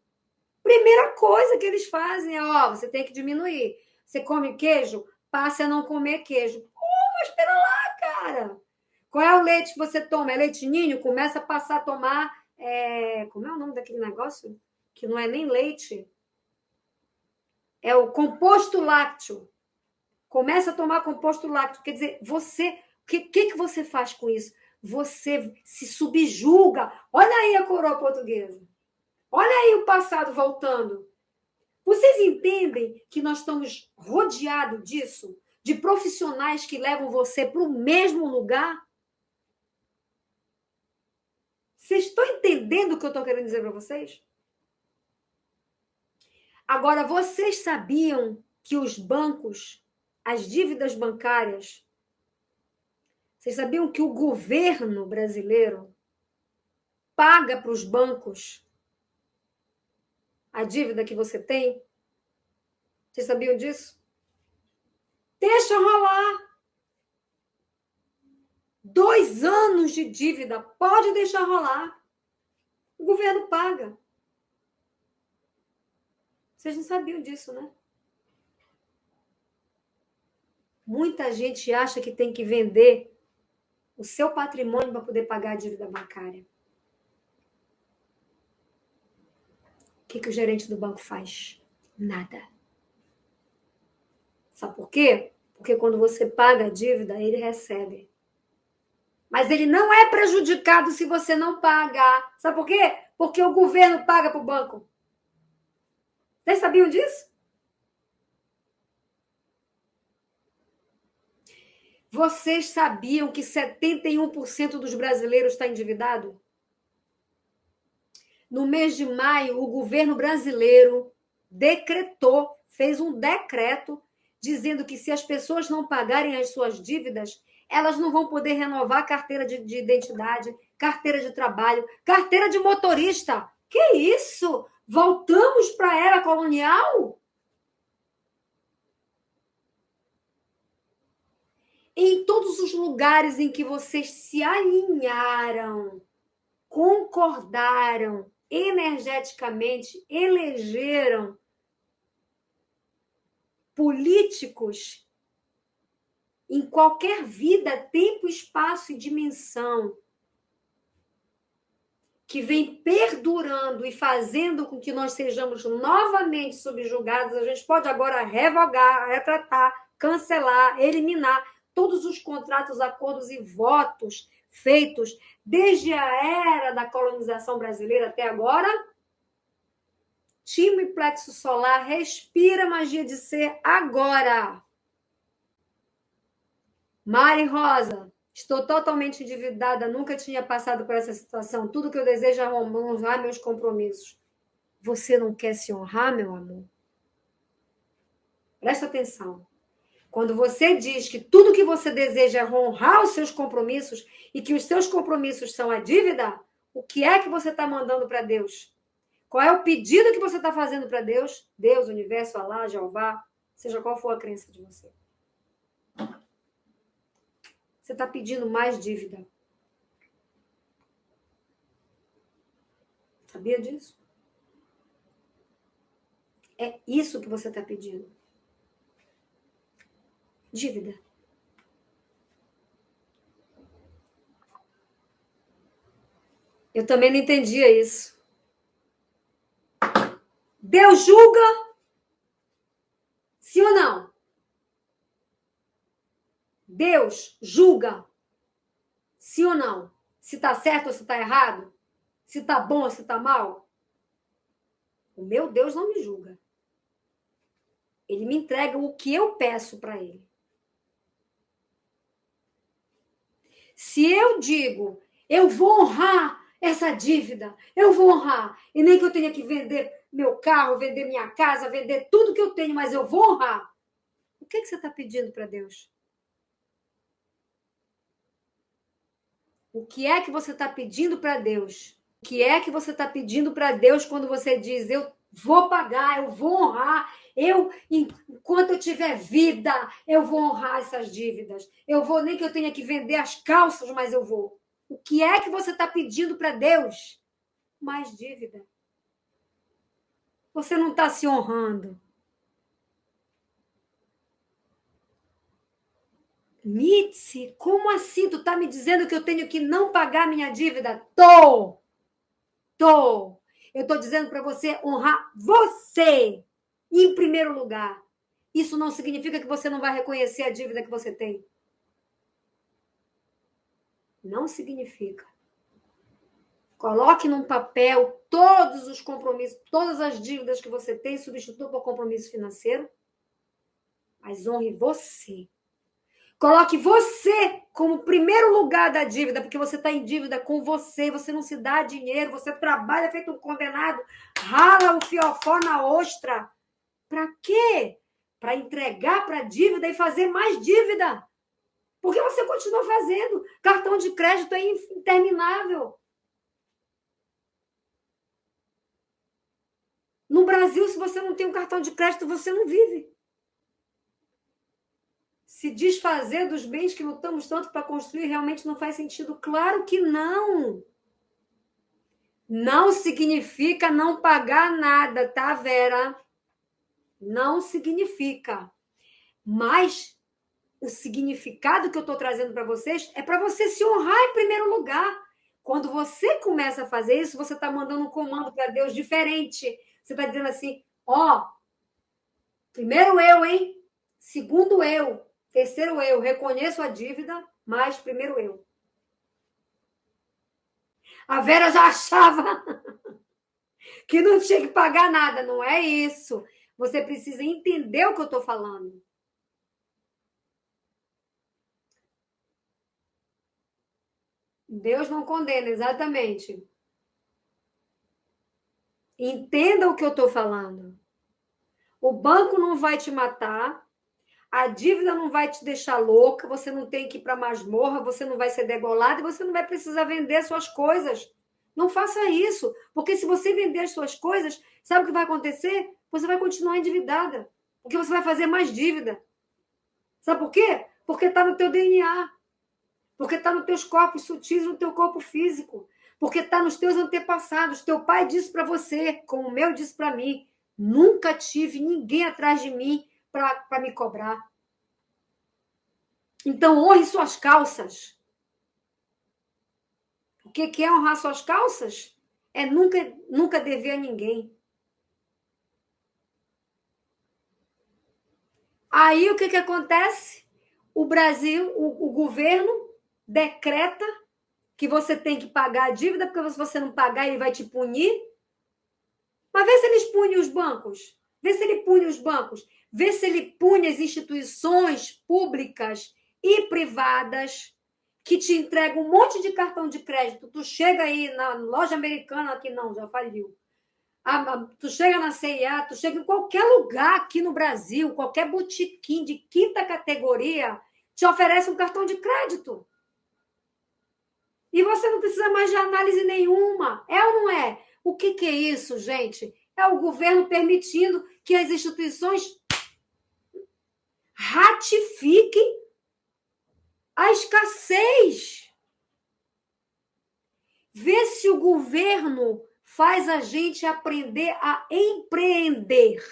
A: Primeira coisa que eles fazem é, você tem que diminuir. Você come queijo? Passe a não comer queijo. Mas espera lá, cara. Qual é o leite que você toma? É leite ninho? Começa a passar a tomar... como é o nome daquele negócio? Que não é nem leite. É o composto lácteo. Começa a tomar composto lácteo. Quer dizer, você... O que você faz com isso? Você se subjuga. Olha aí a coroa portuguesa. Olha aí o passado voltando. Vocês entendem que nós estamos rodeados disso? De profissionais que levam você para o mesmo lugar? Vocês estão entendendo o que eu estou querendo dizer para vocês? Agora, vocês sabiam que os bancos, as dívidas bancárias, vocês sabiam que o governo brasileiro paga para os bancos a dívida que você tem? Vocês sabiam disso? Deixa rolar. 2 anos de dívida, pode deixar rolar. O governo paga. Vocês não sabiam disso, né? Muita gente acha que tem que vender o seu patrimônio para poder pagar a dívida bancária. O que o gerente do banco faz? Nada. Sabe por quê? Porque quando você paga a dívida, ele recebe. Mas ele não é prejudicado se você não pagar. Sabe por quê? Porque o governo paga para o banco. Vocês sabiam disso? Vocês sabiam que 71% dos brasileiros está endividado? No mês de maio, o governo brasileiro decretou, fez um decreto dizendo que se as pessoas não pagarem as suas dívidas, elas não vão poder renovar a carteira de identidade, carteira de trabalho, carteira de motorista. Que isso? Voltamos para a era colonial? Em todos os lugares em que vocês se alinharam, concordaram energeticamente, elegeram políticos em qualquer vida, tempo, espaço e dimensão que vem perdurando e fazendo com que nós sejamos novamente subjugados, a gente pode agora revogar, retratar, cancelar, eliminar todos os contratos, acordos e votos feitos desde a era da colonização brasileira até agora. Time plexo solar, respira magia de ser agora. Mari Rosa, estou totalmente endividada, nunca tinha passado por essa situação. Tudo que eu desejo é honrar meus compromissos. Você não quer se honrar, meu amor? Presta atenção. Quando você diz que tudo que você deseja é honrar os seus compromissos e que os seus compromissos são a dívida, o que é que você está mandando para Deus? Qual é o pedido que você está fazendo para Deus? Deus, universo, Alá, Jeová, seja qual for a crença de você. Você está pedindo mais dívida. Sabia disso? É isso que você está pedindo. Dívida. Eu também não entendia isso. Deus julga? Sim ou não? Deus julga? Sim ou não? Se está certo ou se está errado? Se está bom ou se está mal? O meu Deus não me julga. Ele me entrega o que eu peço para ele. Se eu digo, eu vou honrar essa dívida, eu vou honrar, e nem que eu tenha que vender meu carro, vender minha casa, vender tudo que eu tenho, mas eu vou honrar. O que você está pedindo para Deus? O que é que você está pedindo para Deus? O que é que você está pedindo para Deus quando você diz, eu vou pagar, eu vou honrar, enquanto eu tiver vida, eu vou honrar essas dívidas. Eu vou, nem que eu tenha que vender as calças, mas eu vou. O que é que você está pedindo para Deus? Mais dívida. Você não está se honrando. Mitzi, como assim? Tu tá me dizendo que eu tenho que não pagar minha dívida? Tô! Eu tô dizendo para você honrar você em primeiro lugar. Isso não significa que você não vai reconhecer a dívida que você tem. Não significa. Coloque num papel todos os compromissos, todas as dívidas que você tem, substitua por compromisso financeiro, mas honre você. Coloque você como primeiro lugar da dívida, porque você está em dívida com você, você não se dá dinheiro, você trabalha feito um condenado, rala o fiofó na ostra. Para quê? Para entregar para a dívida e fazer mais dívida. Porque você continua fazendo. Cartão de crédito é interminável. No Brasil, se você não tem um cartão de crédito, você não vive. Se desfazer dos bens que lutamos tanto para construir realmente não faz sentido? Claro que não. Não significa não pagar nada, tá, Vera? Não significa. Mas o significado que eu estou trazendo para vocês é para você se honrar em primeiro lugar. Quando você começa a fazer isso, você está mandando um comando para Deus diferente. Você está dizendo assim, ó, primeiro eu, hein? Segundo eu. Terceiro eu. Reconheço a dívida, mas primeiro eu. A Vera já achava que não tinha que pagar nada. Não é isso. Você precisa entender o que eu estou falando. Deus não condena, exatamente. Entenda o que eu estou falando. O banco não vai te matar, a dívida não vai te deixar louca, você não tem que ir para a masmorra, você não vai ser degolado e você não vai precisar vender suas coisas. Não faça isso, porque se você vender as suas coisas, sabe o que vai acontecer? Você vai continuar endividada, porque você vai fazer mais dívida. Sabe por quê? Porque está no teu DNA, porque está nos teus corpos sutis, no teu corpo físico, porque está nos teus antepassados. Teu pai disse para você, como o meu disse para mim, nunca tive ninguém atrás de mim para me cobrar. Então, honre suas calças. O que é honrar suas calças? É nunca dever a ninguém. Aí, o que acontece? O Brasil, o governo decreta que você tem que pagar a dívida, porque se você não pagar, ele vai te punir. Mas vê se eles punem os bancos. Vê se ele pune os bancos. Vê se ele pune as instituições públicas e privadas que te entregam um monte de cartão de crédito. Tu chega aí na loja americana, aqui não, já faliu. Tu chega na CIA, tu chega em qualquer lugar aqui no Brasil, qualquer botequim de quinta categoria, te oferece um cartão de crédito. E você não precisa mais de análise nenhuma. É ou não é? O que é isso, gente? É o governo permitindo que as instituições ratifiquem a escassez. Vê se o governo faz a gente aprender a empreender.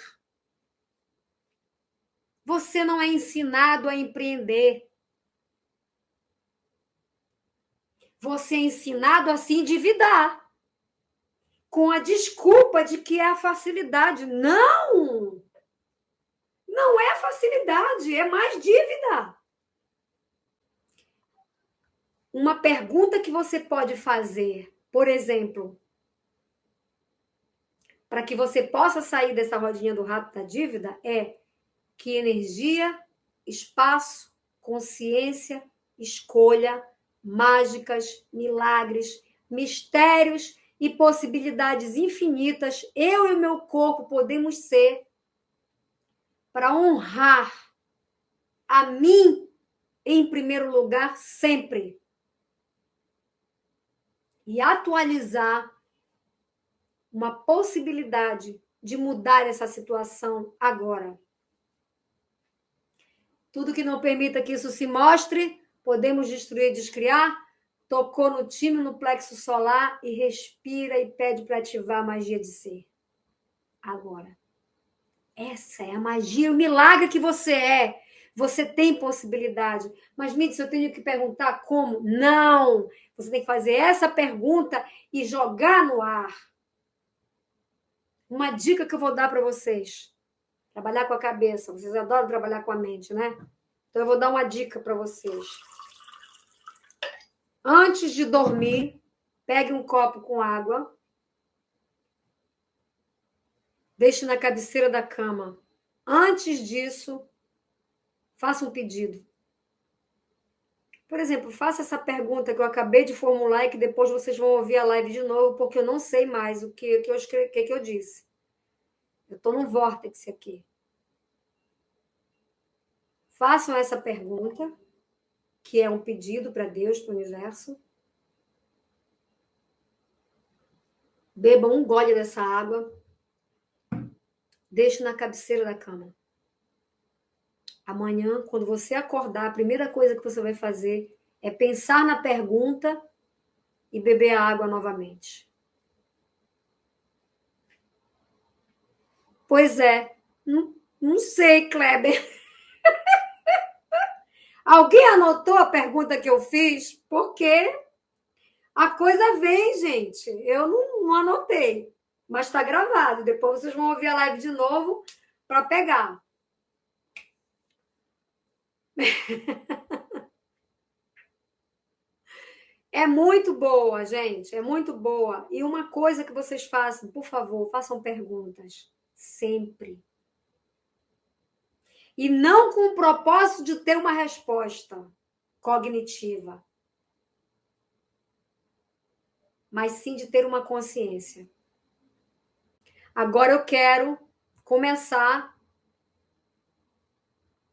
A: Você não é ensinado a empreender. Você é ensinado a se endividar. Com a desculpa de que é a facilidade. Não! Não é facilidade, é mais dívida. Uma pergunta que você pode fazer, por exemplo, para que você possa sair dessa rodinha do rato da dívida é: que energia, espaço, consciência, escolha, mágicas, milagres, mistérios e possibilidades infinitas eu e o meu corpo podemos ser para honrar a mim em primeiro lugar sempre e atualizar uma possibilidade de mudar essa situação agora. Tudo que não permita que isso se mostre, podemos destruir, descriar. Tocou no time, no plexo solar e respira e pede para ativar a magia de ser. Agora. Essa é a magia, o milagre que você é. Você tem possibilidade. Mas, Mitz, eu tenho que perguntar como? Não! Você tem que fazer essa pergunta e jogar no ar. Uma dica que eu vou dar para vocês. Trabalhar com a cabeça. Vocês adoram trabalhar com a mente, né? Então, eu vou dar uma dica para vocês. Antes de dormir, pegue um copo com água. Deixe na cabeceira da cama. Antes disso, faça um pedido. Por exemplo, faça essa pergunta que eu acabei de formular e que depois vocês vão ouvir a live de novo, porque eu não sei mais o que eu disse. Eu estou num vórtice aqui. Façam essa pergunta, que é um pedido para Deus, para o universo. Bebam um gole dessa água. Deixe na cabeceira da cama. Amanhã, quando você acordar, a primeira coisa que você vai fazer é pensar na pergunta e beber a água novamente. Pois é, não sei, Kleber. Alguém anotou a pergunta que eu fiz? Porque a coisa vem, gente. Eu não anotei, mas está gravado. Depois vocês vão ouvir a live de novo para pegar. É muito boa, gente. É muito boa. E uma coisa que vocês façam, por favor, façam perguntas. Sempre. E não com o propósito de ter uma resposta cognitiva. mas sim de ter uma consciência. Agora eu quero começar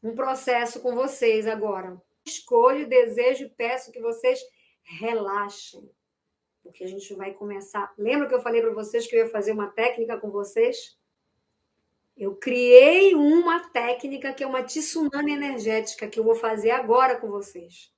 A: um processo com vocês agora. Escolho, desejo e peço que vocês relaxem, porque a gente vai começar. Lembra que eu falei para vocês que eu ia fazer uma técnica com vocês? Eu criei uma técnica que é uma tsunami energética que eu vou fazer agora com vocês.